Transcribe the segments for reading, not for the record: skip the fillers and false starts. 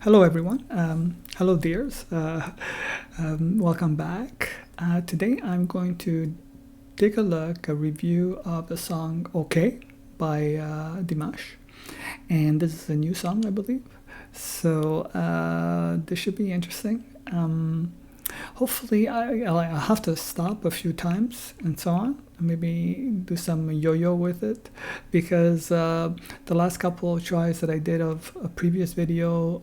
Hello everyone. Hello dears. Welcome back. Today I'm going to take a review of the song "Okay" by Dimash, and this is a new song, I believe. So this should be interesting. Hopefully, I'll have to stop a few times and so on. Maybe do some yo-yo with it, because the last couple of tries that I did of a previous video,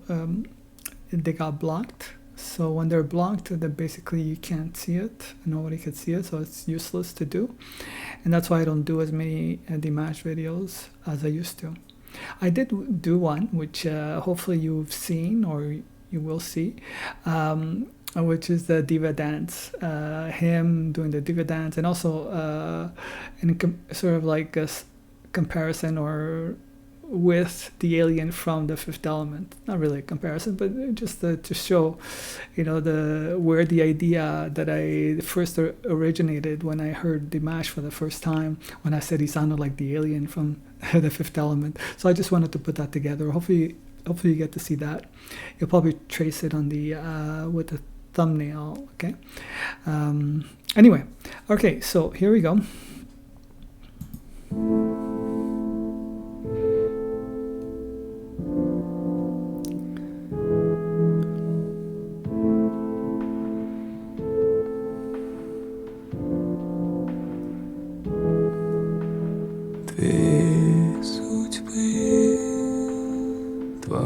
they got blocked. So when they're blocked, then basically you can't see it. Nobody can see it, so it's useless to do. And that's why I don't do as many Dimash videos as I used to. I did do one, which hopefully you've seen or you will see, which is the diva dance, him doing the diva dance, and also sort of like a comparison or with the alien from The Fifth Element. Not really a comparison, but just to show, where the idea that I first originated when I heard Dimash for the first time, when I said he sounded like the alien from The Fifth Element. So I just wanted to put that together. Hopefully you get to see that. You'll probably trace it on the with the thumbnail. Okay. Anyway, okay, so here we go. Две судьбы, два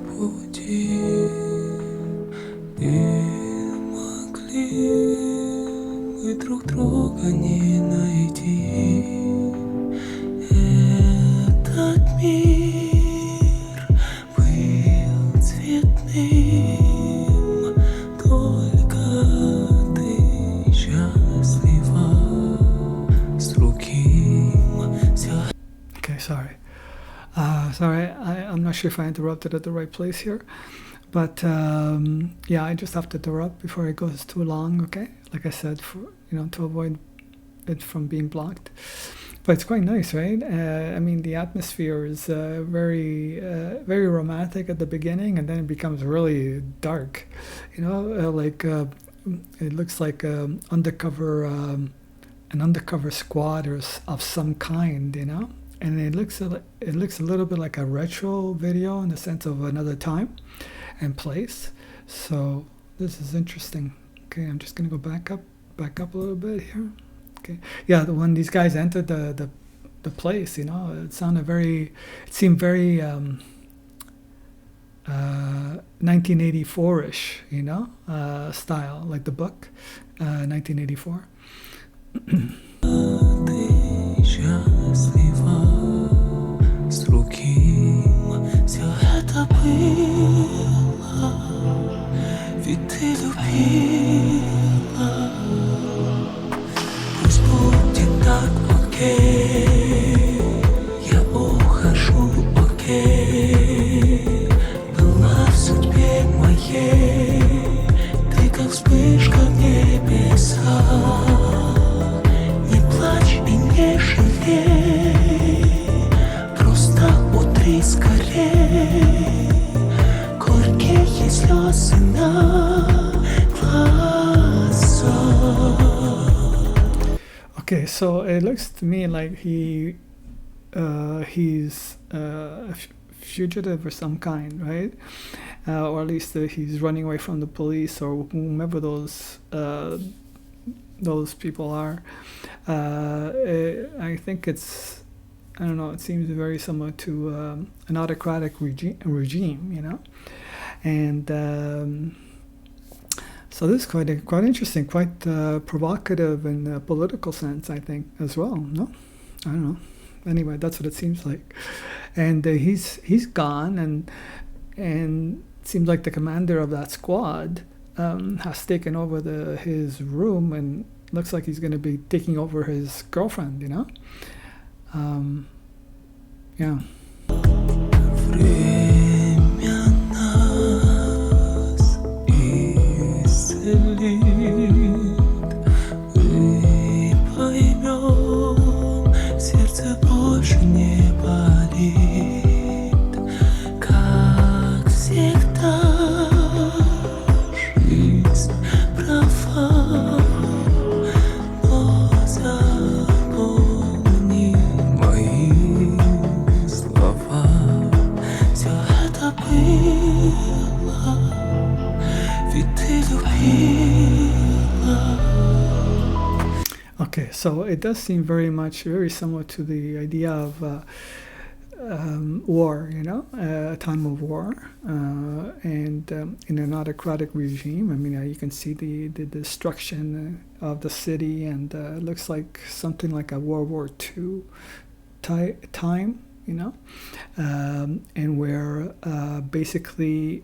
пути не могли мы друг друга не найти. Этот мир был цветным, только ты счастлива с руки. Okay, sorry. I'm not sure if I interrupted at the right place here, but yeah, I just have to interrupt before it goes too long. Okay, like I said, to avoid it from being blocked. But it's quite nice, right? I mean, the atmosphere is very romantic at the beginning, and then it becomes really dark. It looks like an undercover squad of some kind, and it looks a little bit like a retro video in the sense of another time and place. So this is interesting. Okay, I'm just gonna go back up a little bit here. Okay, yeah, when these guys entered the place, it seemed very 1984-ish, style, like the book, 1984. Ты счастлива с руки. Все это было, ведь ты любила. Пусть будет так, окей. Я ухожу, окей. Была в судьбе моей, ты как вспышка в небесах. Не плачь и не жалей, просто утри скорей горькие слезы на глазах. Okay, so it looks to me like he's a fugitive of some kind, right? Or at least he's running away from the police or whomever those people are. I think it seems very similar to an autocratic regime, and so this is quite interesting, quite provocative in a political sense, I think, as well. No, I don't know. Anyway, that's what it seems like, and he's gone, and it seems like the commander of that squad has taken over his room, and looks like he's going to be taking over his girlfriend, yeah. Время нас исцелит, мы поймем, сердце больше не болит, как всегда. Okay, so it does seem very similar to the idea of war, a time of war, and in an autocratic regime. I mean, you can see the destruction of the city, and it looks like something like a World War II time, and where basically,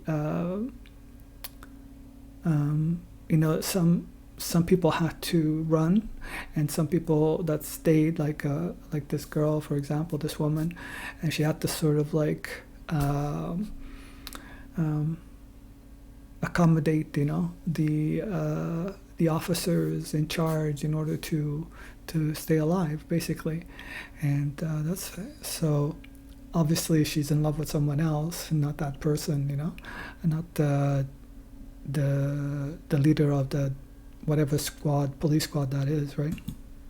some people had to run, and some people that stayed, like this girl, for example, this woman, and she had to sort of like accommodate, the officers in charge in order to stay alive, basically, and that's so. Obviously, she's in love with someone else, not that person, and not the leader of the whatever police squad that is, right?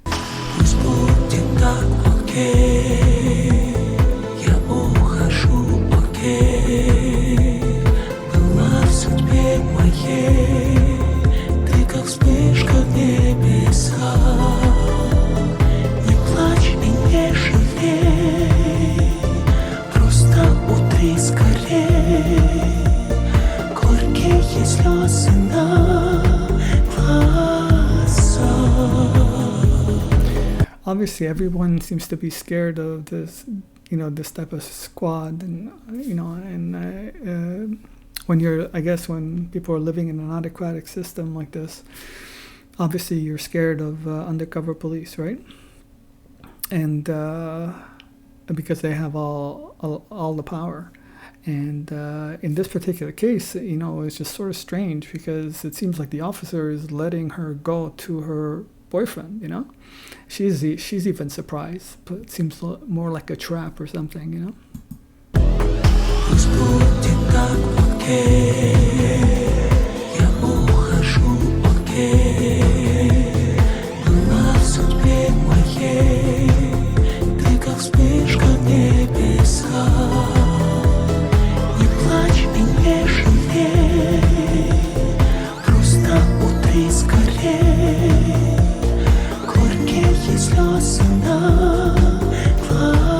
Пусть будет так, окей, я ухожу, окей. Была в судьбе моей, ты как вспышка в небеса. Не плачь и не жалей, просто утри скорей горькие слезы на Obviously, everyone seems to be scared of this, this type of squad, and when people are living in an autocratic system like this, obviously you're scared of undercover police, right? And because they have all the power. And in this particular case, it's just sort of strange, because it seems like the officer is letting her go to her boyfriend, She's even surprised, but it seems more like a trap or something, Пусть будет так, окей, я ухожу, окей. Была в судьбе моей, ты как вспышка в небеса. Не плачь и не жалей, просто утри скорей горькие слезы на глазах.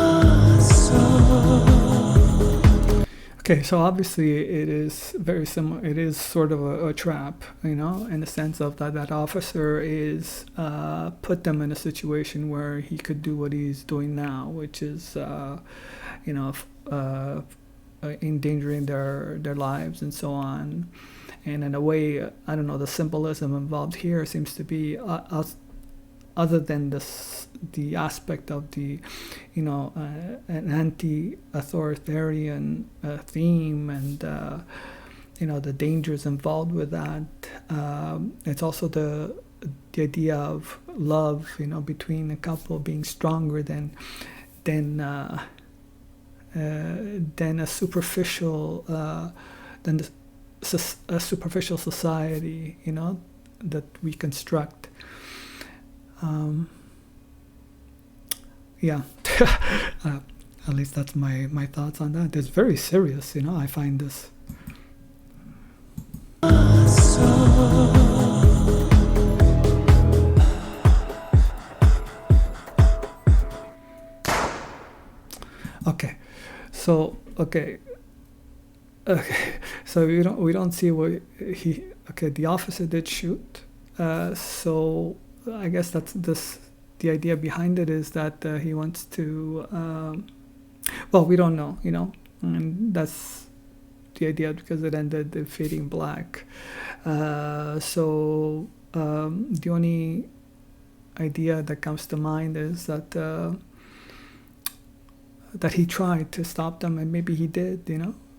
Okay, so obviously it is very similar. It is sort of a trap, in the sense of that officer is put them in a situation where he could do what he's doing now, which is, endangering their lives and so on. And in a way, I don't know, the symbolism involved here seems to be other than the aspect of the, an anti-authoritarian theme, and the dangers involved with that. It's also the idea of love, between a couple being stronger than a superficial a superficial society, that we construct. Yeah, at least that's my thoughts on that. It's very serious, I find this. Okay, so so we don't see what the officer did shoot, so I guess that's the idea behind it is that he wants to we don't know, and that's the idea, because it ended fading black. So the only idea that comes to mind is that he tried to stop them, and maybe he did,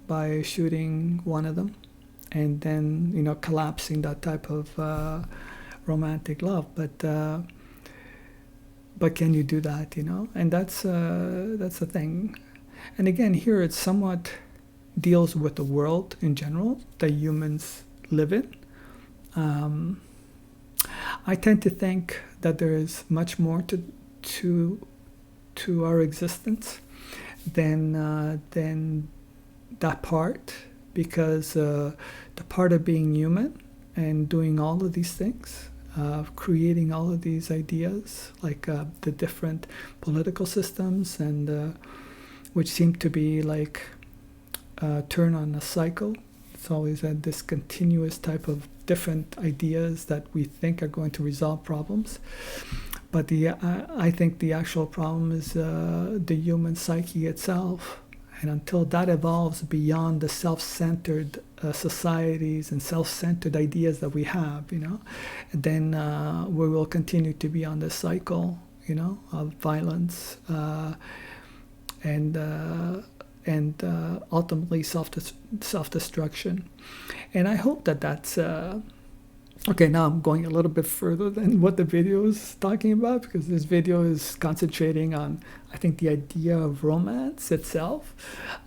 by shooting one of them, and then collapsing that type of romantic love. But can you do that, and that's the thing. And again, here it somewhat deals with the world in general that humans live in. I tend to think that there is much more to our existence than that part, because the part of being human and doing all of these things, creating all of these ideas, like the different political systems, and which seem to be like turn on a cycle. It's always this continuous type of different ideas that we think are going to resolve problems. But I think the actual problem is the human psyche itself. And until that evolves beyond the self-centered societies and self-centered ideas that we have, then we will continue to be on this cycle, of violence and ultimately self-destruction. And I hope that that's okay. Now I'm going a little bit further than what the video is talking about, because this video is concentrating on, I think, the idea of romance itself.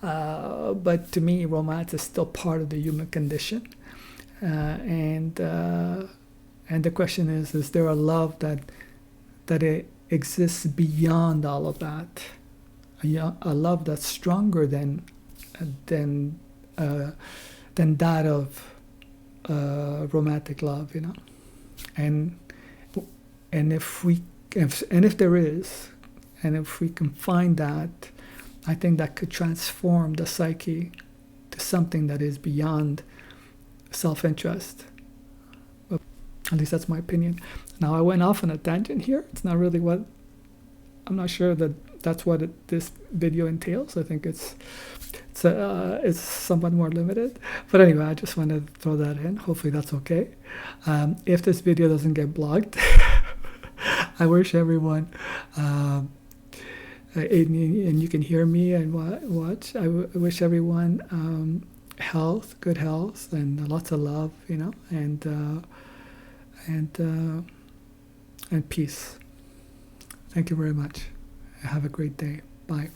But to me, romance is still part of the human condition. And the question is there a love that it exists beyond all of that? A love that's stronger than that of romantic love, and if there is, and if we can find that, I think that could transform the psyche to something that is beyond self-interest. At least that's my opinion. Now, I went off on a tangent here. It's not really what, I'm not sure that's what this video entails. I think it's somewhat more limited. But anyway, I just wanted to throw that in. Hopefully that's okay. If this video doesn't get blocked, I wish everyone, and you can hear me and watch, I wish everyone health, good health, and lots of love, and peace. Thank you very much. Have a great day. Bye.